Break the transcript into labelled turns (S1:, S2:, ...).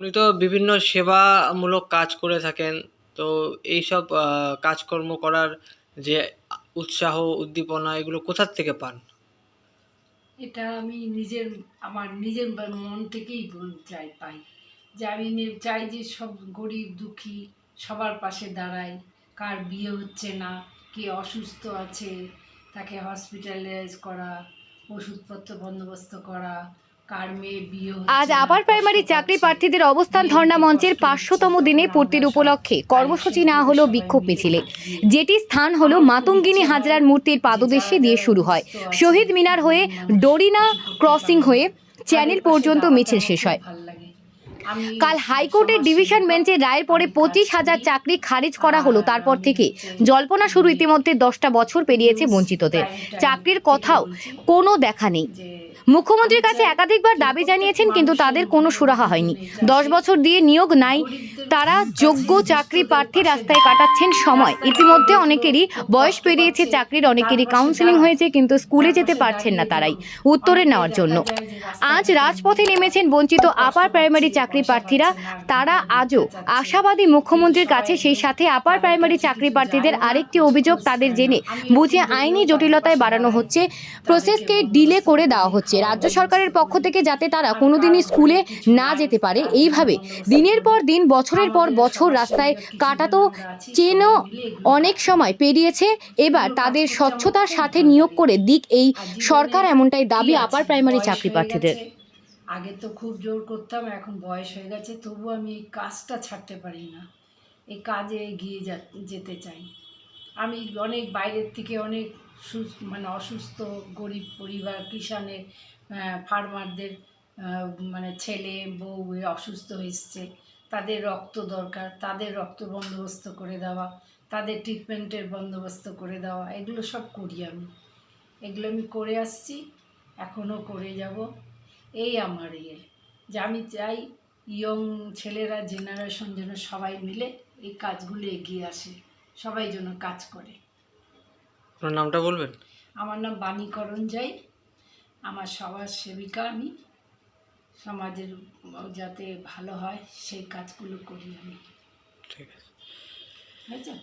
S1: আপনি তো বিভিন্ন সেবামূলক কাজ করে থাকেন। তো এইসব কাজকর্ম করার যে উৎসাহ, উদ্দীপনা এগুলো কোথার থেকে পান?
S2: এটা আমি আমার নিজের মন থেকেই পাই যে আমি চাই যে সব গরিব দুঃখী সবার পাশে দাঁড়াই। কার বিয়ে হচ্ছে না, কে অসুস্থ আছে, তাকে হসপিটালাইজ করা, ওষুধপত্র বন্দোবস্ত করা, কার মেয়ের বিয়ে
S3: আজ
S2: হচ্ছে না,
S3: আপার
S2: কষ্ট
S3: প্রাইমারি চাকরি
S2: পাচ্ছে,
S3: প্রার্থীদের অবস্থান
S2: বিয়ে
S3: ধর্ণা
S2: দিতে
S3: মঞ্চের
S2: কষ্ট হচ্ছে,
S3: 500তম দিনে
S2: তখন
S3: পূর্তির
S2: আমরা সব
S3: উপলক্ষে
S2: কালেকশন
S3: কর্মসূচি নেওয়া
S2: করে
S3: হলো
S2: সবাই
S3: বিক্ষোভ
S2: মিলে
S3: মিছিলে,
S2: দিয়ে দিই।
S3: যেটি স্থান হলো
S2: আমার খুব
S3: মাতঙ্গিনী
S2: ইচ্ছে হয়
S3: হাজরার মূর্তির
S2: যে যারা
S3: পাদদেশে দিয়ে
S2: যারা
S3: শুরু হয়।
S2: দুস্থ আছে,
S3: শহীদ মিনার হয়ে
S2: মানুষ
S3: ডোরিনা
S2: কিছু করতে
S3: ক্রসিং
S2: পারে না,
S3: হয়ে
S2: তাদের
S3: চ্যানেল
S2: পাশে
S3: পর্যন্ত
S2: দাঁড়াতে
S3: মিছিল
S2: আমার
S3: শেষ
S2: খুব
S3: হয়।
S2: ভাল লাগে। আমি
S3: কাল হাইকোর্টের
S2: সমাজ
S3: ডিভিশন
S2: সেবিকা,
S3: বেঞ্চের রায়ের পরে
S2: আমি কাজ
S3: 25,000
S2: করি।
S3: চাকরি খারিজ করা হলো।
S2: আর
S3: তারপর
S2: আমি
S3: থেকে
S2: হচ্ছে
S3: জল্পনা শুরু। ইতিমধ্যে 10টা বছর পেরিয়েছে
S2: নিউজ
S3: বঞ্চিতদের,
S2: প্রাইম টাইম
S3: চাকরির
S2: থেকে
S3: কথাও
S2: বলছি
S3: কোনো দেখা নেই।
S2: যে আমি
S3: মুখ্যমন্ত্রীর কাছে
S2: চাই
S3: একাধিকবার
S2: যে
S3: দাবি
S2: প্রত্যেক
S3: জানিয়েছেন, কিন্তু
S2: মানুষের
S3: তাদের কোনো
S2: মনের
S3: সুরাহা
S2: মধ্যে
S3: হয়নি।
S2: যেন এটা
S3: 10
S2: আসে,
S3: বছর দিয়ে নিয়োগ নাই,
S2: গরিবদের
S3: তারা
S2: কাছে,
S3: যোগ্য চাকরি
S2: দুস্থদের
S3: প্রার্থী
S2: পাশে
S3: রাস্তায়
S2: দাঁড়ায়।
S3: কাটাচ্ছেন সময়।
S2: রাস্তাঘাটে
S3: ইতিমধ্যে
S2: দেখলো
S3: অনেকেরই
S2: খুব
S3: বয়স
S2: কষ্ট
S3: পেরিয়েছে
S2: পাচ্ছে,
S3: চাকরির,
S2: তার
S3: অনেকেরই
S2: পাশে
S3: কাউন্সেলিং
S2: দাঁড়ায়,
S3: হয়েছে, কিন্তু স্কুলে
S2: তার
S3: যেতে
S2: পাশে
S3: পারছেন
S2: দাঁড়িয়ে
S3: না তারাই
S2: দেখুন
S3: উত্তরে
S2: অনেকে
S3: নেওয়ার জন্য।
S2: দেখা যায় যে
S3: আজ
S2: রাস্তাঘাটে
S3: রাজপথে
S2: তারা
S3: নেমেছেন বঞ্চিত
S2: খুব কষ্ট
S3: আপার
S2: পাচ্ছে,
S3: প্রাইমারি চাকরি
S2: পয়সা
S3: প্রার্থীরা।
S2: পাচ্ছে না,
S3: তারা আজও
S2: ভিক্ষা চাচ্ছে,
S3: আশাবাদী
S2: কিন্তু
S3: মুখ্যমন্ত্রীর
S2: সবাই
S3: কাছে। সেই
S2: একদম
S3: সাথে আপার
S2: তাদের
S3: প্রাইমারি
S2: কাছে
S3: চাকরি
S2: কিছু
S3: প্রার্থীদের
S2: যায়ও না,
S3: আরেকটি
S2: কিছু
S3: অভিযোগ,
S2: খোঁজ
S3: তাদের
S2: নেয় না।
S3: জেনে
S2: আমি
S3: বুঝে
S2: এরকম
S3: আইনি
S2: দেখলেও তাদের
S3: জটিলতায়
S2: পাশে
S3: বাড়ানো
S2: দাঁড়াই,
S3: হচ্ছে,
S2: তাদেরকে
S3: প্রসেসকে ডিলে
S2: বন্দোবস্ত
S3: করে দেওয়া
S2: করি,
S3: হচ্ছে
S2: খাওয়ার
S3: রাজ্য
S2: বন্দোবস্ত
S3: সরকারের পক্ষ
S2: করি।
S3: থেকে, যাতে তারা
S2: আর কার
S3: কোনোদিনই
S2: ঘরে
S3: স্কুলে
S2: কিছু
S3: না
S2: নাই
S3: যেতে পারে।
S2: তার জন্য
S3: এইভাবে
S2: বন্দোবস্ত
S3: দিনের
S2: করি।
S3: পর দিন, বছরের পর
S2: আমাদের
S3: বছর
S2: সমাজ
S3: রাস্তায়
S2: সেবিকা
S3: কাটাতো
S2: কিছুজন আমরা আছি,
S3: চেনও
S2: সবাই মিলে এগুলো
S3: অনেক
S2: কাজ করি।
S3: সময় পেরিয়েছে। এবার
S2: এগুলো কাজ
S3: তাদের
S2: করতে আমার
S3: স্বচ্ছতার
S2: খুব
S3: সাথে
S2: ভাল
S3: নিয়োগ
S2: লাগে।
S3: করে দিক এই
S2: আর জীবনে
S3: সরকার, এমনটাই
S2: কি
S3: দাবি আপার
S2: আছে,
S3: প্রাইমারি
S2: বয়স
S3: চাকরি
S2: হয়ে
S3: প্রার্থীদের।
S2: গেছে, আগে তো খুব জোর করতাম, এখন বয়স হয়ে গেছে, তবু আমি এই কাজটা ছাড়তে পারি না, এই কাজে এগিয়ে যেতে চাই। আমি অনেক বাইরের থেকে অনেক মানে অসুস্থ গরিব পরিবার, কিষানের ফার্মারদের মানে ছেলে বউ অসুস্থ হয়েছে, তাদের রক্ত দরকার, তাদের রক্ত বন্দোবস্ত করে দেওয়া, তাদের ট্রিটমেন্টের বন্দোবস্ত করে দেওয়া, এগুলো সব করি আমি। এগুলো আমি করে আসছি, এখনও করে যাব। এই আমার যে আমি চাই ইয়ং ছেলেরা, জেনারেশন যেন সবাই মিলে এই কাজগুলো এগিয়ে আসে, সবাই যেন কাজ করে।
S1: আপনার নামটা বলবেন?
S2: আমার নাম বাণীকরণ যাই, আমার সমাজ সেবিকা। আমি সমাজের যাতে ভালো হয় সেই কাজগুলো করি আমি।
S1: ঠিক আছে।
S2: বুঝেছেন?